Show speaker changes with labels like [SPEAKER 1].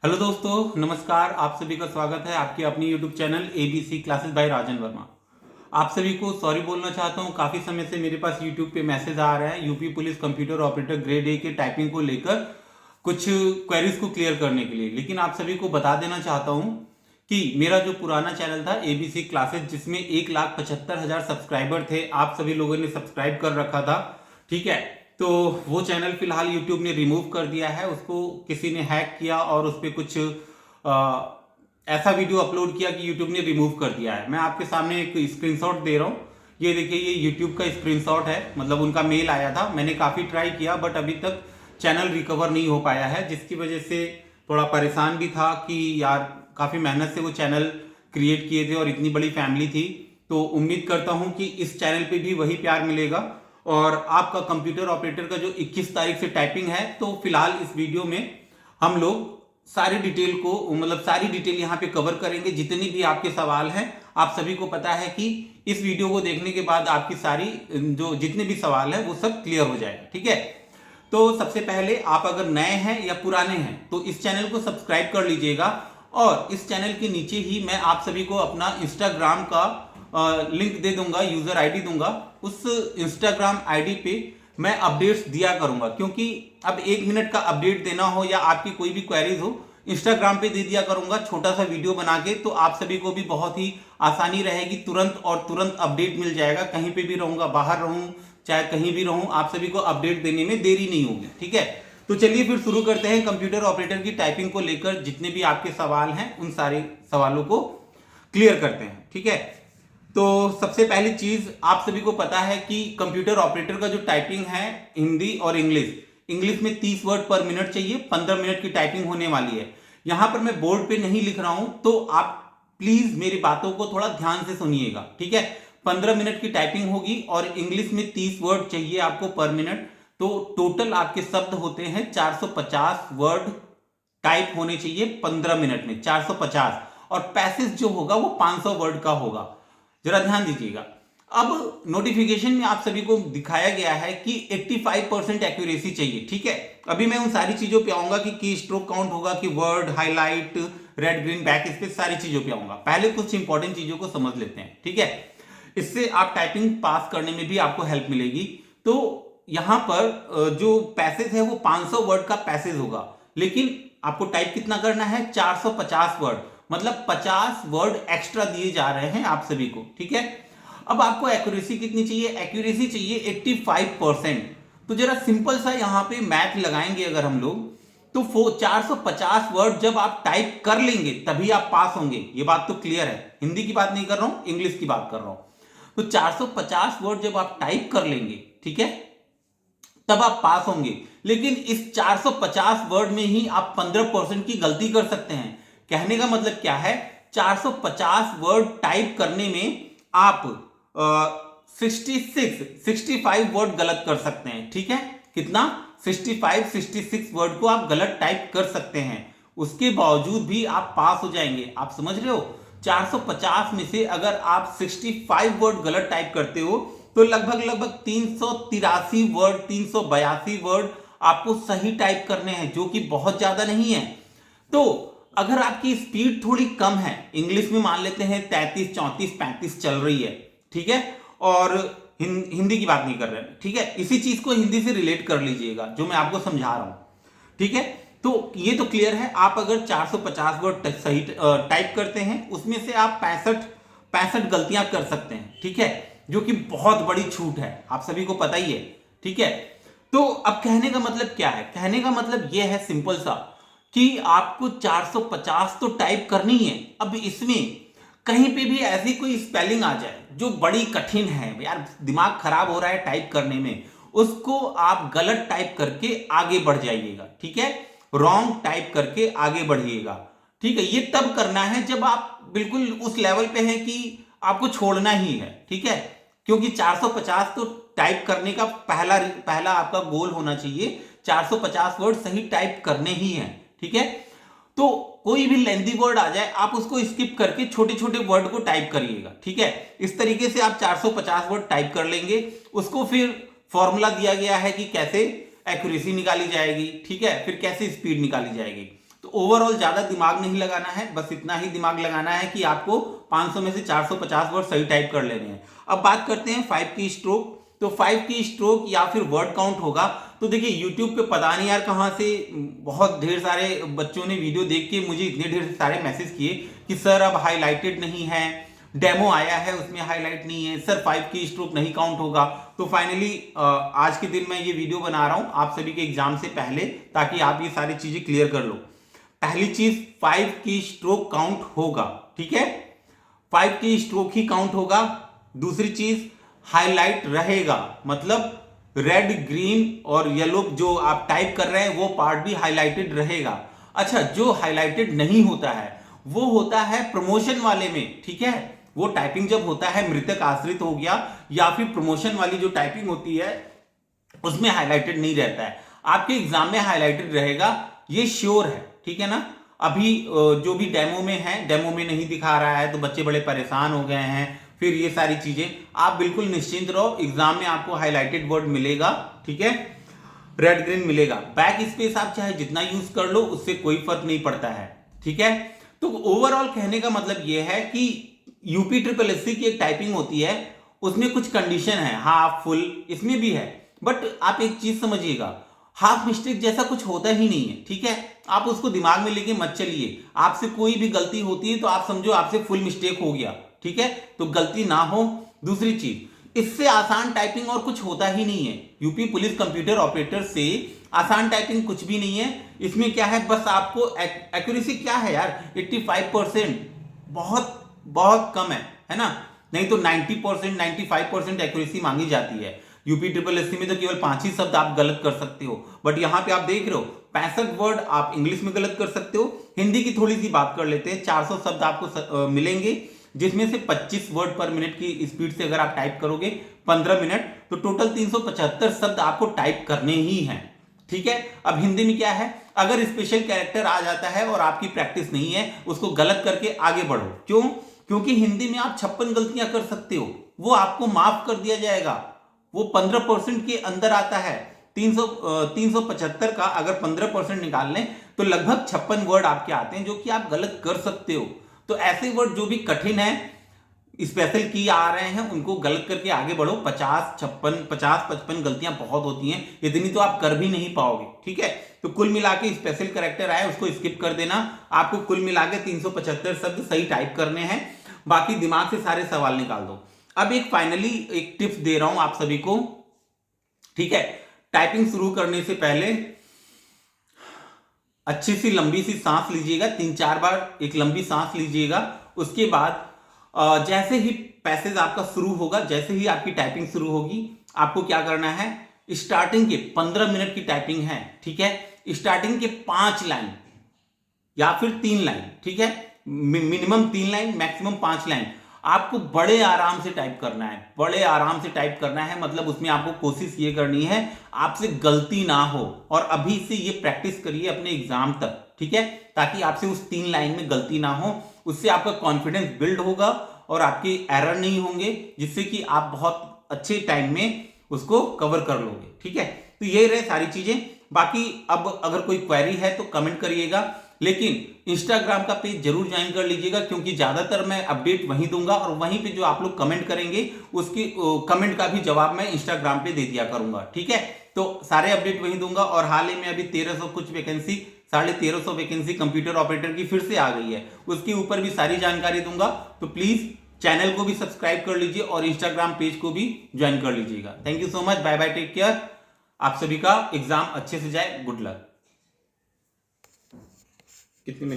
[SPEAKER 1] Hello दोस्तों, नमस्कार। आप सभी का स्वागत है आपके अपनी YouTube channel ABC classes by Rajan Verma. आप सभी को सॉरी बोलना चाहता हूं, काफ़ी समय से मेरे पास यूट्यूब पे मैसेज आ रहा है UP police computer operator grade A के टाइपिंग को लेकर कुछ क्वेरीज को क्लियर करने के लिए। लेकिन आप सभी को बता देना चाहता हूं कि मेरा जो पुराना चैनल था एबीसी क्लासेस, जिसमें 1,75,000 सब्सक्राइबर थे, आप सभी लोगों ने सब्सक्राइब कर रखा था, ठीक है। तो वो चैनल फिलहाल यूट्यूब ने रिमूव कर दिया है, उसको किसी ने हैक किया और उस पर कुछ ऐसा वीडियो अपलोड किया कि यूट्यूब ने रिमूव कर दिया है। मैं आपके सामने एक स्क्रीनशॉट दे रहा हूँ, ये देखिए, ये यूट्यूब का स्क्रीनशॉट है। मतलब उनका मेल आया था, मैंने काफ़ी ट्राई किया बट अभी तक चैनल रिकवर नहीं हो पाया है, जिसकी वजह से थोड़ा परेशान भी था कि यार काफ़ी मेहनत से वो चैनल क्रिएट किए थे और इतनी बड़ी फैमिली थी। तो उम्मीद करता हूँ कि इस चैनल पे भी वही प्यार मिलेगा। और आपका कंप्यूटर ऑपरेटर का जो 21 तारीख से टाइपिंग है, तो फिलहाल इस वीडियो में हम लोग सारी डिटेल को, मतलब सारी डिटेल यहाँ पे कवर करेंगे। जितनी भी आपके सवाल हैं, आप सभी को पता है कि इस वीडियो को देखने के बाद आपकी सारी जो जितने भी सवाल हैं वो सब क्लियर हो जाएगा, ठीक है। तो सबसे पहले आप अगर नए हैं या पुराने हैं तो इस चैनल को सब्सक्राइब कर लीजिएगा, और इस चैनल के नीचे ही मैं आप सभी को अपना इंस्टाग्राम का लिंक दे दूंगा, यूजर आईडी दूंगा। उस इंस्टाग्राम आईडी पे मैं अपडेट्स दिया करूंगा, क्योंकि अब 1 मिनट का अपडेट देना हो या आपकी कोई भी क्वेरीज हो, इंस्टाग्राम पे दे दिया करूंगा छोटा सा वीडियो बना के। तो आप सभी को भी बहुत ही आसानी रहेगी, तुरंत और तुरंत अपडेट मिल जाएगा। कहीं पे भी रहूंगा, बाहर रहूं चाहे कहीं भी रहूं, आप सभी को अपडेट देने में देरी नहीं होगी, ठीक है। तो चलिए फिर शुरू करते हैं कंप्यूटर ऑपरेटर की टाइपिंग को लेकर जितने भी आपके सवाल हैं, उन सारे सवालों को क्लियर करते हैं, ठीक है। तो सबसे पहली चीज, आप सभी को पता है कि कंप्यूटर ऑपरेटर का जो टाइपिंग है, हिंदी और इंग्लिश में 30 वर्ड पर मिनट चाहिए। 15 मिनट की टाइपिंग होने वाली है। यहां पर मैं बोर्ड पे नहीं लिख रहा हूं, तो आप प्लीज मेरी बातों को थोड़ा ध्यान से सुनिएगा, ठीक है। 15 मिनट की टाइपिंग होगी और इंग्लिश में 30 वर्ड चाहिए आपको पर मिनट। तो टोटल आपके शब्द होते हैं 450 वर्ड टाइप होने चाहिए 15 मिनट में, 450। और पैसेज जो होगा वो 500 वर्ड का होगा, जरा ध्यान दीजिएगा। अब नोटिफिकेशन में आप सभी को दिखाया गया है कि 85% एक्यूरेसी चाहिए, ठीक है। अभी मैं उन सारी चीजों पे आऊंगा कि की स्ट्रोक काउंट होगा, कि word highlight, red green back space, सारी चीजों पे आऊंगा। पहले कुछ इंपॉर्टेंट चीजों को समझ लेते हैं, ठीक है। इससे आप टाइपिंग पास करने में भी आपको हेल्प मिलेगी। तो यहां पर जो पैसेज है वो 500 वर्ड का पैसेज होगा, लेकिन आपको टाइप कितना करना है, 450 वर्ड, मतलब 50 वर्ड एक्स्ट्रा दिए जा रहे हैं आप सभी को, ठीक है। अब आपको एक्यूरेसी कितनी चाहिए, एक्यूरेसी चाहिए 85%। तो जरा सिंपल सा यहां पे मैथ लगाएंगे अगर हम लोग, तो 450 वर्ड जब आप टाइप कर लेंगे तभी आप पास होंगे। ये बात तो क्लियर है, हिंदी की बात नहीं कर रहा हूं, इंग्लिश की बात कर रहा हूं। तो 450 वर्ड जब आप टाइप कर लेंगे, ठीक है, तब आप पास होंगे। लेकिन इस 450 वर्ड में ही आप 15% की गलती कर सकते हैं। कहने का मतलब क्या है, 450 वर्ड टाइप करने में आप 65 वर्ड गलत कर सकते हैं, ठीक है। कितना, 66 वर्ड को आप गलत टाइप कर सकते हैं। उसके बावजूद भी आप पास हो जाएंगे। आप समझ रहे हो, 450 में से अगर आप 65 वर्ड गलत टाइप करते हो तो लगभग 383 वर्ड, 382 वर्ड आपको सही टाइप करने हैं, जो कि बहुत ज्यादा नहीं है। तो अगर आपकी स्पीड थोड़ी कम है, इंग्लिश में मान लेते हैं 33, 34, 35 चल रही है, ठीक है, और हिंदी की बात नहीं कर रहे हैं, ठीक है। इसी चीज को हिंदी से रिलेट कर लीजिएगा जो मैं आपको समझा रहा हूं, ठीक है। तो ये तो क्लियर है। आप अगर 450 वर्ड सही टाइप करते हैं, उसमें से आप 65 गलतियां कर सकते हैं, ठीक है, जो कि बहुत बड़ी छूट है, आप सभी को पता ही है, ठीक है। तो अब कहने का मतलब क्या है, कहने का मतलब यह है सिंपल सा, कि आपको 450 तो टाइप करनी है। अब इसमें कहीं पे भी ऐसी कोई स्पेलिंग आ जाए जो बड़ी कठिन है, यार दिमाग खराब हो रहा है टाइप करने में, उसको आप गलत टाइप करके आगे बढ़ जाइएगा, ठीक है। रॉन्ग टाइप करके आगे बढ़िएगा, ठीक है। ये तब करना है जब आप बिल्कुल उस लेवल पे हैं कि आपको छोड़ना ही है, ठीक है। क्योंकि 450 तो टाइप करने का पहला आपका गोल होना चाहिए, 450 वर्ड सही टाइप करने ही हैं, ठीक है। तो कोई भी लेंथी वर्ड आ जाए आप उसको स्किप करके छोटे छोटे वर्ड को टाइप करिएगा, ठीक है। इस तरीके से आप 450 वर्ड टाइप कर लेंगे। उसको फिर फॉर्मूला दिया गया है कि कैसे एक्यूरेसी निकाली जाएगी, ठीक है, फिर कैसे स्पीड निकाली जाएगी। तो ओवरऑल ज्यादा दिमाग नहीं लगाना है, बस इतना ही दिमाग लगाना है कि आपको 500 में से 450 वर्ड सही टाइप कर लेने हैं। अब बात करते हैं 5 की स्ट्रोक। तो 5 की स्ट्रोक या फिर वर्ड काउंट होगा। तो देखिए यूट्यूब पे पता नहीं यार कहां से बहुत ढेर सारे बच्चों ने वीडियो देख के मुझे इतने ढेर सारे मैसेज किए कि सर अब हाईलाइटेड नहीं है, डेमो आया है उसमें हाईलाइट नहीं है, सर 5 की स्ट्रोक नहीं काउंट होगा। तो फाइनली आज के दिन मैं ये वीडियो बना रहा हूं आप सभी के एग्जाम से पहले, ताकि आप ये सारी चीजें क्लियर कर लो। पहली चीज 5 की स्ट्रोक काउंट होगा, ठीक है, 5 की स्ट्रोक ही काउंट होगा। दूसरी चीज हाईलाइट रहेगा, मतलब रेड ग्रीन और येलो जो आप टाइप कर रहे हैं वो पार्ट भी हाईलाइटेड रहेगा। अच्छा, जो हाईलाइटेड नहीं होता है वो होता है प्रमोशन वाले में, ठीक है, वो टाइपिंग जब होता है मृतक आश्रित हो गया या फिर प्रमोशन वाली जो टाइपिंग होती है उसमें हाईलाइटेड नहीं रहता है। आपके एग्जाम में हाईलाइटेड रहेगा, ये श्योर है, ठीक है ना। अभी जो भी डेमो में है, डेमो में नहीं दिखा रहा है तो बच्चे बड़े परेशान हो गए हैं, फिर ये सारी चीजें। आप बिल्कुल निश्चिंत रहो, एग्जाम में आपको हाईलाइटेड वर्ड मिलेगा, ठीक है, रेड ग्रीन मिलेगा। बैक स्पेस आप चाहे जितना यूज कर लो उससे कोई फर्क नहीं पड़ता है, ठीक है। तो ओवरऑल कहने का मतलब यह है कि यूपी ट्रिपल एससी की एक टाइपिंग होती है, उसमें कुछ कंडीशन है, हाफ फुल इसमें भी है, बट आप एक चीज समझिएगा, हाफ मिस्टेक जैसा कुछ होता ही नहीं है, ठीक है। आप उसको दिमाग में लेके मत चलिए, आपसे कोई भी गलती होती है तो आप समझो आपसे फुल मिस्टेक हो गया, ठीक है, तो गलती ना हो। दूसरी चीज, इससे आसान टाइपिंग और कुछ होता ही नहीं है। यूपी पुलिस कंप्यूटर ऑपरेटर से आसान टाइपिंग कुछ भी नहीं है। इसमें क्या है, बस आपको एक्यूरेसी क्या है यार, 85%, बहुत बहुत कम है ना। नहीं तो 90% 95% एक्यूरेसी मांगी जाती है। यूपी ट्रिपल एससी में तो केवल 5 ही शब्द आप गलत कर सकते हो, बट यहां पे आप देख रहे हो 65 वर्ड आप इंग्लिश में गलत कर सकते हो। हिंदी की थोड़ी सी बात कर लेते हैं, 400 शब्द आपको मिलेंगे, जिसमें से 25 वर्ड पर मिनट की स्पीड से अगर आप टाइप करोगे 15 मिनट, तो टोटल 375 शब्द आपको टाइप करने ही हैं, ठीक है। अब हिंदी में क्या है, अगर स्पेशल कैरेक्टर आ जाता है और आपकी प्रैक्टिस नहीं है, उसको गलत करके आगे बढ़ो। क्यों? क्योंकि हिंदी में आप 56 गलतियां कर सकते हो, वो आपको माफ कर दिया जाएगा, वो 15% के अंदर आता है। 375 का अगर 15% निकाल लें तो लगभग 56 वर्ड आपके आते हैं जो कि आप गलत कर सकते हो। तो ऐसे वर्ड जो भी कठिन है, स्पेशल की आ रहे हैं, उनको गलत करके आगे बढ़ो। 50-55 गलतियां बहुत होती हैं, इतनी तो आप कर भी नहीं पाओगे, ठीक है। तो कुल मिला के स्पेशल कैरेक्टर आए उसको स्किप कर देना, आपको कुल मिला के 375 शब्द सही टाइप करने हैं, बाकी दिमाग से सारे सवाल निकाल दो। अब एक फाइनली एक टिप्स दे रहा हूं आप सभी को, ठीक है। टाइपिंग शुरू करने से पहले अच्छी सी लंबी सी सांस लीजिएगा, 3-4 बार एक लंबी सांस लीजिएगा। उसके बाद जैसे ही पैसेज आपका शुरू होगा, जैसे ही आपकी टाइपिंग शुरू होगी, आपको क्या करना है, स्टार्टिंग के 15 मिनट की टाइपिंग है, ठीक है, स्टार्टिंग के 5 लाइन या फिर 3 लाइन, ठीक है, मिनिमम 3 लाइन मैक्सिमम 5 लाइन आपको बड़े आराम से टाइप करना है, बड़े आराम से टाइप करना है। मतलब उसमें आपको कोशिश ये करनी है आपसे गलती ना हो, और अभी से ये प्रैक्टिस करिए अपने एग्जाम तक, ठीक है, ताकि आपसे उस 3 लाइन में गलती ना हो। उससे आपका कॉन्फिडेंस बिल्ड होगा और आपके एरर नहीं होंगे, जिससे कि आप बहुत अच्छे टाइम में उसको कवर कर लोगे, ठीक है। तो ये रहे सारी चीजें। बाकी अब अगर कोई क्वेरी है तो कमेंट करिएगा, लेकिन इंस्टाग्राम का पेज जरूर ज्वाइन कर लीजिएगा, क्योंकि ज्यादातर मैं अपडेट वहीं दूंगा और वहीं पे जो आप लोग कमेंट करेंगे उसकी कमेंट का भी जवाब मैं इंस्टाग्राम पे दे दिया करूंगा, ठीक है। तो सारे अपडेट वहीं दूंगा। और हाल ही में अभी 1300 कुछ वैकेंसी, 1350 वैकेंसी कंप्यूटर ऑपरेटर की फिर से आ गई है, उसके ऊपर भी सारी जानकारी दूंगा। तो प्लीज चैनल को भी सब्सक्राइब कर लीजिए और इंस्टाग्राम पेज को भी ज्वाइन कर लीजिएगा। Thank you so much, bye bye, take care. आप सभी का एग्जाम अच्छे से जाए, गुड लक। कितनी